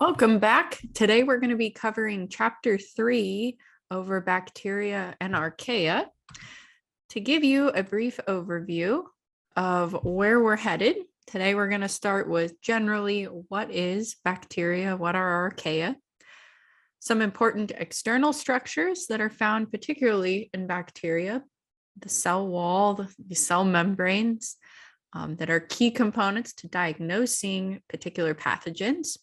Welcome back. Today we're going to be covering chapter 3 over bacteria and archaea. To give you a brief overview of where we're headed, today we're going to start with generally what is bacteria, what are archaea, some important external structures that are found particularly in bacteria, the cell wall, the cell membranes that are key components to diagnosing particular pathogens.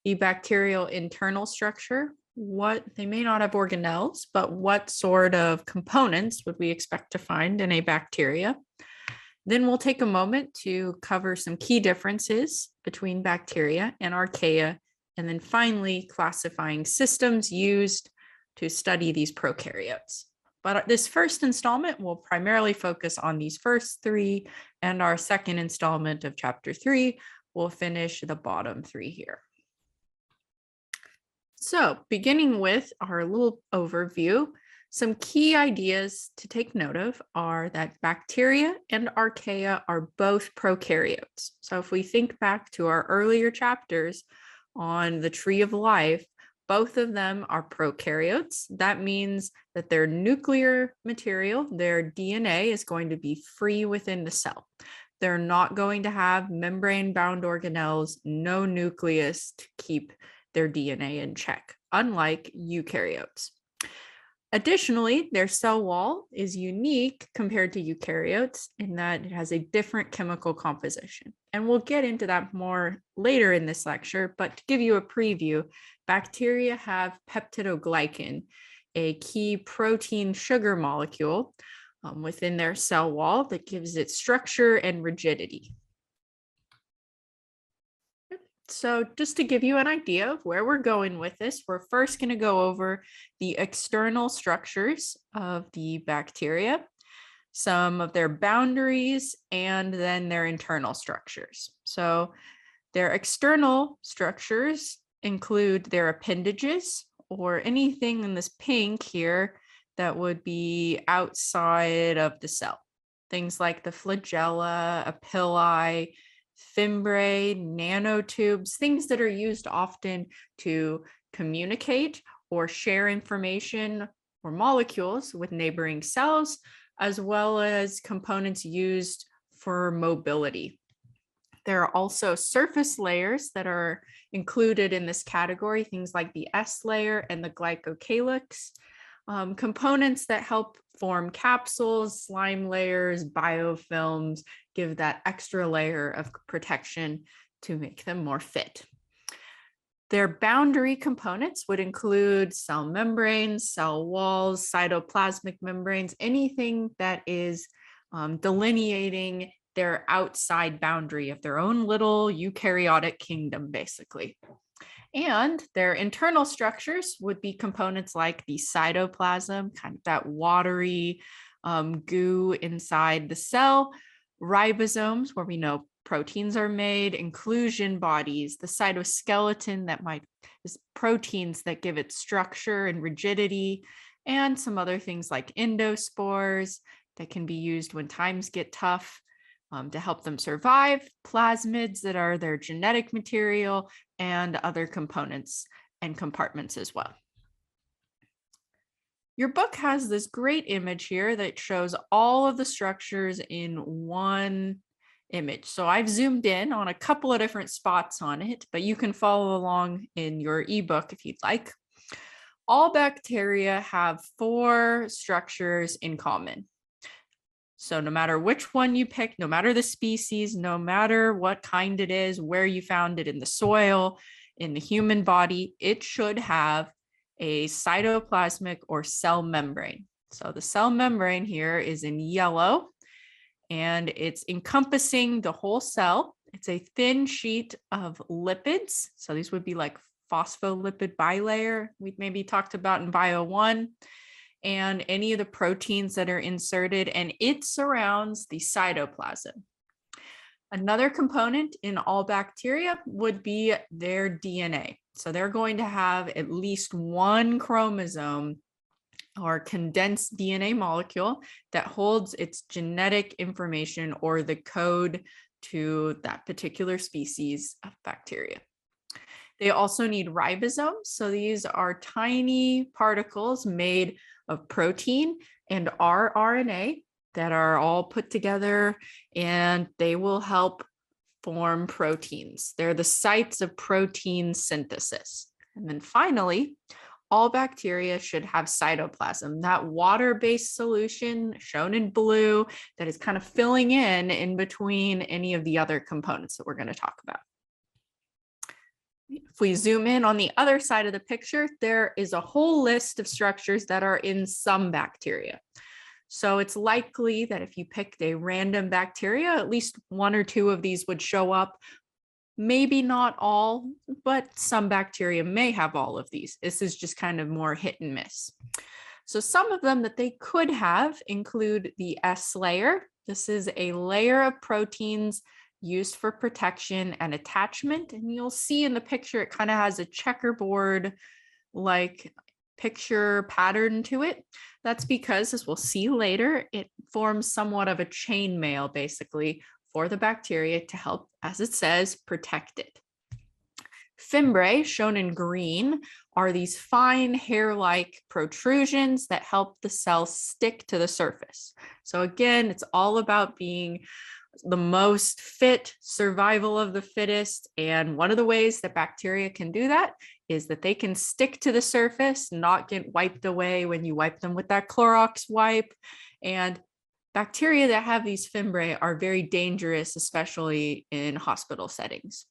The bacterial internal structure, what they may not have organelles, but what sort of components would we expect to find in a bacteria? Then we'll take a moment to cover some key differences between bacteria and archaea, and then finally classifying systems used to study these prokaryotes. But this first installment will primarily focus on these first three, and our second installment of chapter 3 will finish the bottom three here. So beginning with our little overview, some key ideas to take note of are that bacteria and archaea are both prokaryotes. So if we think back to our earlier chapters on the tree of life, both of them are prokaryotes. That means that their nuclear material, their DNA, is going to be free within the cell. They're not going to have membrane-bound organelles, no nucleus to keep their DNA in check, unlike eukaryotes. Additionally, their cell wall is unique compared to eukaryotes in that it has a different chemical composition. And we'll get into that more later in this lecture, but to give you a preview, bacteria have peptidoglycan, a key protein sugar molecule within their cell wall that gives it structure and rigidity. So just to give you an idea of where we're going with this, we're first going to go over the external structures of the bacteria, some of their boundaries, and then their internal structures. So their external structures include their appendages, or anything in this pink here that would be outside of the cell. Things like the flagella, apillae, fimbriae, nanotubes, things that are used often to communicate or share information or molecules with neighboring cells, as well as components used for mobility. There are also surface layers that are included in this category, things like the S layer and the glycocalyx, components that help form capsules, slime layers, biofilms, give that extra layer of protection to make them more fit. Their boundary components would include cell membranes, cell walls, cytoplasmic membranes, anything that is delineating their outside boundary of their own little eukaryotic kingdom, basically. And their internal structures would be components like the cytoplasm, kind of that watery goo inside the cell, ribosomes, where we know proteins are made, inclusion bodies, the cytoskeleton that is proteins that give it structure and rigidity, and some other things like endospores that can be used when times get tough to help them survive, plasmids that are their genetic material, and other components and compartments as well. Your book has this great image here that shows all of the structures in one image. So I've zoomed in on a couple of different spots on it, but you can follow along in your ebook if you'd like. All bacteria have 4 structures in common. So no matter which one you pick, no matter the species, no matter what kind it is, where you found it in the soil, in the human body, it should have a cytoplasmic or cell membrane. So the cell membrane here is in yellow, and it's encompassing the whole cell. It's a thin sheet of lipids. So these would be like phospholipid bilayer we maybe talked about in Bio 1. And any of the proteins that are inserted, and it surrounds the cytoplasm. Another component in all bacteria would be their DNA. So they're going to have at least one chromosome or condensed DNA molecule that holds its genetic information or the code to that particular species of bacteria. They also need ribosomes. So these are tiny particles made of protein and rRNA that are all put together, and they will help form proteins. They're the sites of protein synthesis. And then finally, all bacteria should have cytoplasm, that water-based solution shown in blue that is kind of filling in between any of the other components that we're going to talk about. If we zoom in on the other side of the picture, there is a whole list of structures that are in some bacteria. So it's likely that if you picked a random bacteria, at least one or two of these would show up. Maybe not all, but some bacteria may have all of these. This is just kind of more hit and miss. So some of them that they could have include the S layer. This is a layer of proteins used for protection and attachment. And you'll see in the picture, it kind of has a checkerboard like picture pattern to it. That's because, as we'll see later, it forms somewhat of a chainmail basically for the bacteria to help, as it says, protect it. Fimbriae, shown in green, are these fine hair-like protrusions that help the cell stick to the surface. So again, it's all about being the most fit, survival of the fittest. And one of the ways that bacteria can do that is that they can stick to the surface, not get wiped away when you wipe them with that Clorox wipe. And bacteria that have these fimbriae are very dangerous, especially in hospital settings.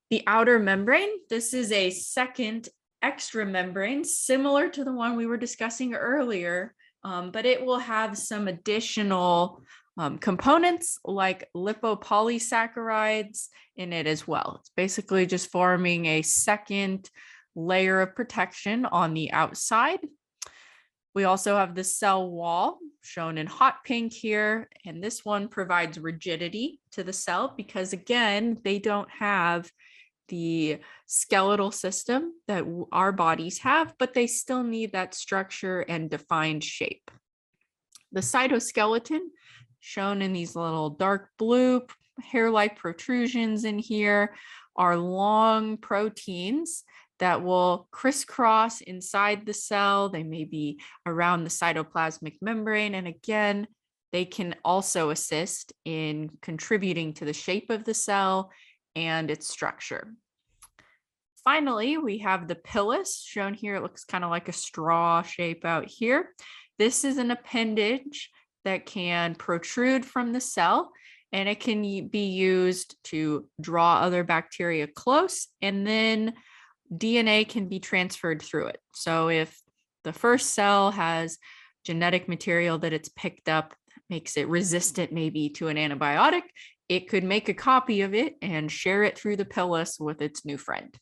The outer membrane, this is a second extra membrane similar to the one we were discussing earlier, but it will have some additional components like lipopolysaccharides in it as well. It's basically just forming a second layer of protection on the outside. We also have the cell wall shown in hot pink here, and this one provides rigidity to the cell because, again, they don't have the skeletal system that our bodies have, but they still need that structure and defined shape. The cytoskeleton, shown in these little dark blue hair-like protrusions in here, are long proteins that will crisscross inside the cell. They may be around the cytoplasmic membrane. And again, they can also assist in contributing to the shape of the cell and its structure. Finally, we have the pilus shown here. It looks kind of like a straw shape out here. This is an appendage that can protrude from the cell, and it can be used to draw other bacteria close, and then DNA can be transferred through it. So if the first cell has genetic material that it's picked up that makes it resistant maybe to an antibiotic, it could make a copy of it and share it through the pilus with its new friend.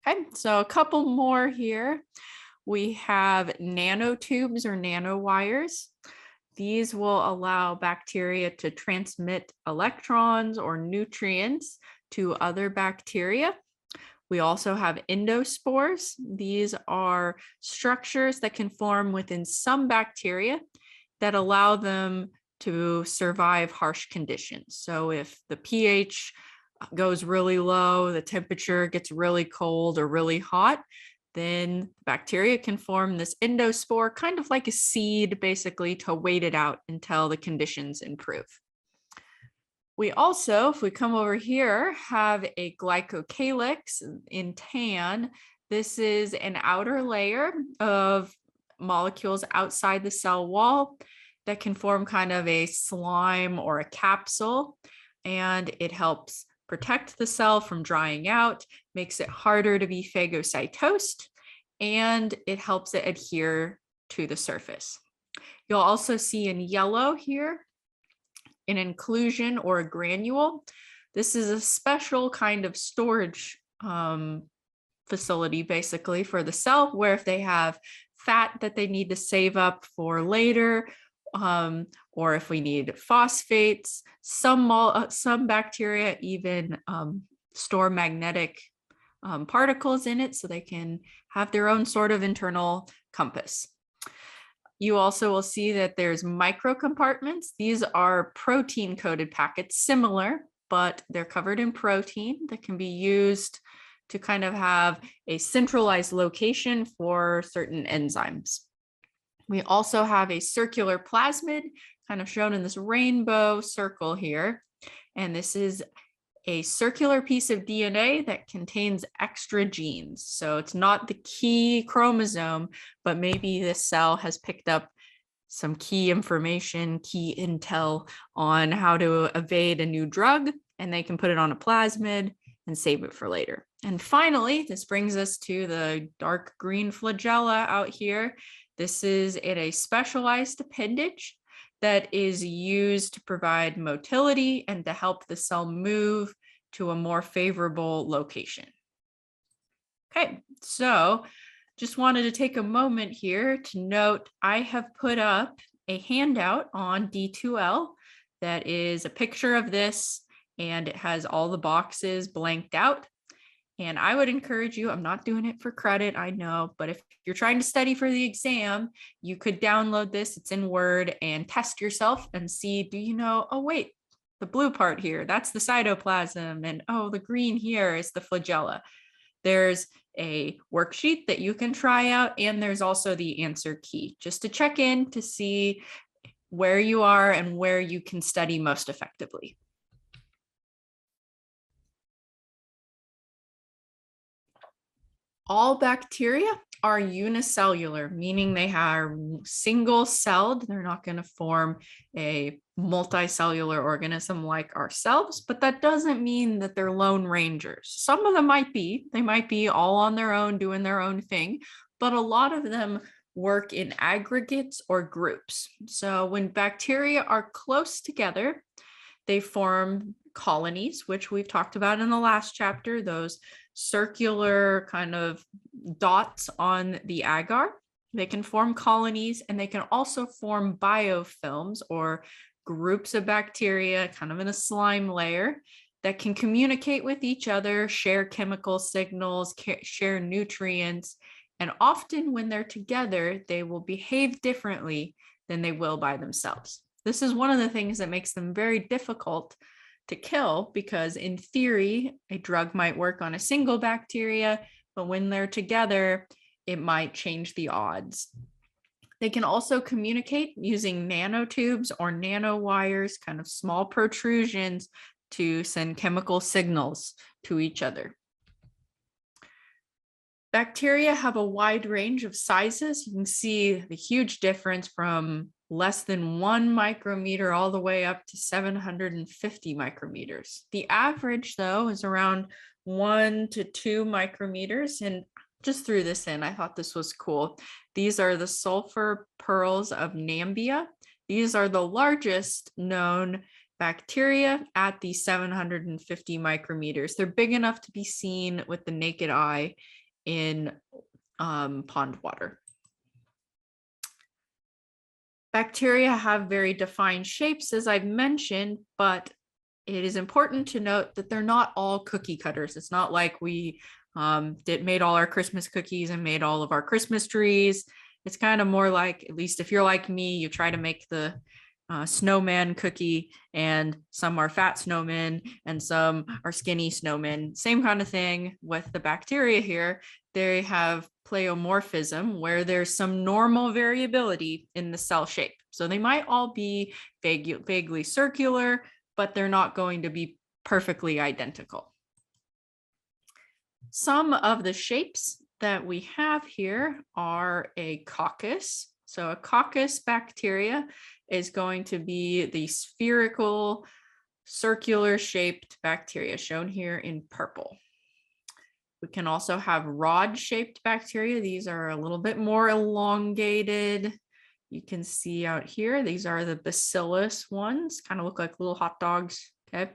Okay, so a couple more here. We have nanotubes or nanowires. These will allow bacteria to transmit electrons or nutrients to other bacteria. We also have endospores. These are structures that can form within some bacteria that allow them to survive harsh conditions. So if the pH goes really low, the temperature gets really cold or really hot, then bacteria can form this endospore, kind of like a seed, basically, to wait it out until the conditions improve. We also, if we come over here, have a glycocalyx in tan. This is an outer layer of molecules outside the cell wall that can form kind of a slime or a capsule, and it helps protect the cell from drying out, makes it harder to be phagocytosed, and it helps it adhere to the surface. You'll also see in yellow here an inclusion or a granule. This is a special kind of storage facility basically for the cell, where if they have fat that they need to save up for later, or if we need phosphates, some bacteria even store magnetic particles in it so they can have their own sort of internal compass. You also will see that there's microcompartments. These are protein-coated packets, similar, but they're covered in protein that can be used to kind of have a centralized location for certain enzymes. We also have a circular plasmid, kind of shown in this rainbow circle here. And this is a circular piece of DNA that contains extra genes. So it's not the key chromosome, but maybe this cell has picked up some key information, key intel on how to evade a new drug, and they can put it on a plasmid and save it for later. And finally, this brings us to the dark green flagella out here. This is a specialized appendage that is used to provide motility and to help the cell move to a more favorable location. Okay, so just wanted to take a moment here to note I have put up a handout on D2L that is a picture of this, and it has all the boxes blanked out. And I would encourage you, I'm not doing it for credit, I know, but if you're trying to study for the exam, you could download this, it's in Word, and test yourself and see, do you know, oh wait, the blue part here, that's the cytoplasm, and oh, the green here is the flagella. There's a worksheet that you can try out, and there's also the answer key, just to check in to see where you are and where you can study most effectively. All bacteria are unicellular, meaning they are single-celled. They're not going to form a multicellular organism like ourselves, but that doesn't mean that they're lone rangers. Some of them might be. They might be all on their own, doing their own thing, but a lot of them work in aggregates or groups. So when bacteria are close together, they form colonies, which we've talked about in the last chapter, those circular kind of dots on the agar. They can form colonies, and they can also form biofilms or groups of bacteria kind of in a slime layer that can communicate with each other, share chemical signals, share nutrients, and often when they're together, they will behave differently than they will by themselves. This is one of the things that makes them very difficult to kill, because in theory, a drug might work on a single bacteria, but when they're together, it might change the odds. They can also communicate using nanotubes or nanowires, kind of small protrusions, to send chemical signals to each other. Bacteria have a wide range of sizes. You can see the huge difference from less than 1 micrometer all the way up to 750 micrometers. The average, though, is around 1 to 2 micrometers. And just threw this in, I thought this was cool. These are the sulfur pearls of Nambia. These are the largest known bacteria at the 750 micrometers. They're big enough to be seen with the naked eye in pond water. Bacteria have very defined shapes, as I've mentioned, but it is important to note that they're not all cookie cutters. It's not like we made all our Christmas cookies and made all of our Christmas trees. It's kind of more like, at least if you're like me, you try to make the snowman cookie, and some are fat snowmen and some are skinny snowmen. Same kind of thing with the bacteria here. They have pleomorphism, where there's some normal variability in the cell shape. So they might all be vaguely circular, but they're not going to be perfectly identical. Some of the shapes that we have here are a coccus. So a coccus bacteria is going to be the spherical, circular shaped bacteria shown here in purple. We can also have rod-shaped bacteria. These are a little bit more elongated. You can see out here, these are the bacillus ones, kind of look like little hot dogs, okay?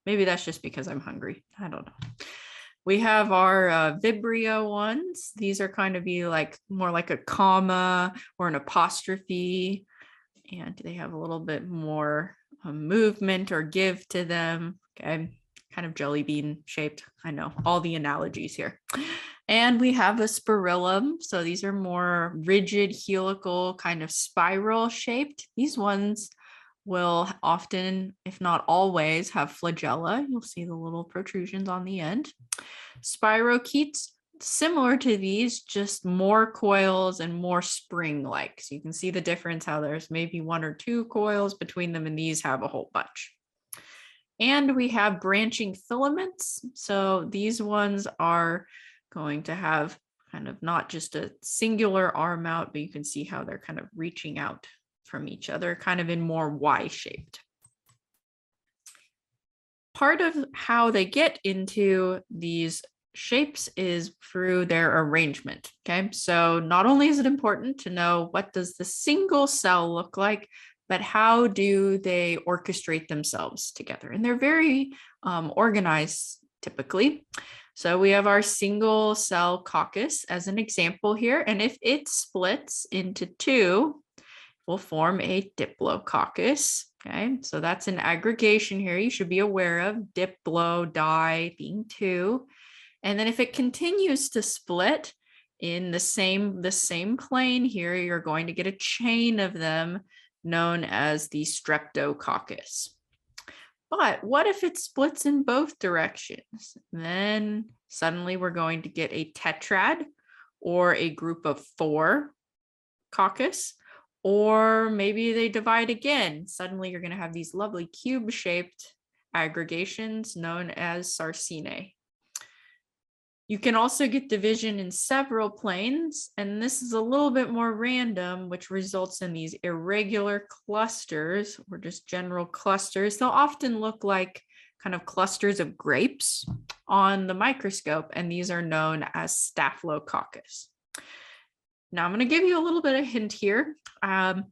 Maybe that's just because I'm hungry, I don't know. We have our Vibrio ones. These are kind of more like a comma or an apostrophe, and they have a little bit more movement or give to them, okay? Kind of jelly bean shaped. I know all the analogies here. And we have a spirillum. So these are more rigid, helical, kind of spiral shaped. These ones will often, if not always, have flagella. You'll see the little protrusions on the end. Spirochetes, similar to these, just more coils and more spring-like. So you can see the difference, how there's maybe 1 or 2 coils between them, and these have a whole bunch. And we have branching filaments. So these ones are going to have kind of not just a singular arm out, but you can see how they're kind of reaching out from each other, kind of in more Y-shaped. Part of how they get into these shapes is through their arrangement. Okay, so not only is it important to know what does the single cell look like, but how do they orchestrate themselves together? And they're very organized typically. So we have our single cell coccus as an example here. And if it splits into 2, we'll form a diplococcus. Okay, so that's an aggregation here you should be aware of, diplo, di being 2. And then if it continues to split in the same plane here, you're going to get a chain of them known as the streptococcus. But what if it splits in both directions? Then suddenly we're going to get a tetrad, or a group of 4 coccus, or maybe they divide again. Suddenly you're going to have these lovely cube-shaped aggregations known as sarcinae. You can also get division in several planes, and this is a little bit more random, which results in these irregular clusters, or just general clusters. They'll often look like kind of clusters of grapes on the microscope, and these are known as staphylococcus. Now I'm going to give you a little bit of hint here. You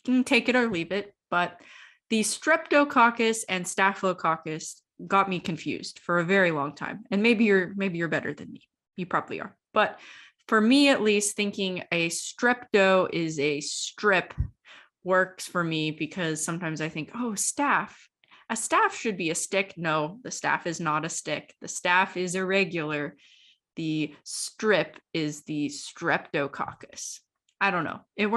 can take it or leave it, but the streptococcus and staphylococcus got me confused for a very long time. And maybe you're better than me. You probably are. But for me, at least, thinking a strepto is a strip works for me, because sometimes I think, oh, staph. A staph should be a stick. No, the staph is not a stick. The staph is irregular. The strip is the streptococcus. I don't know. It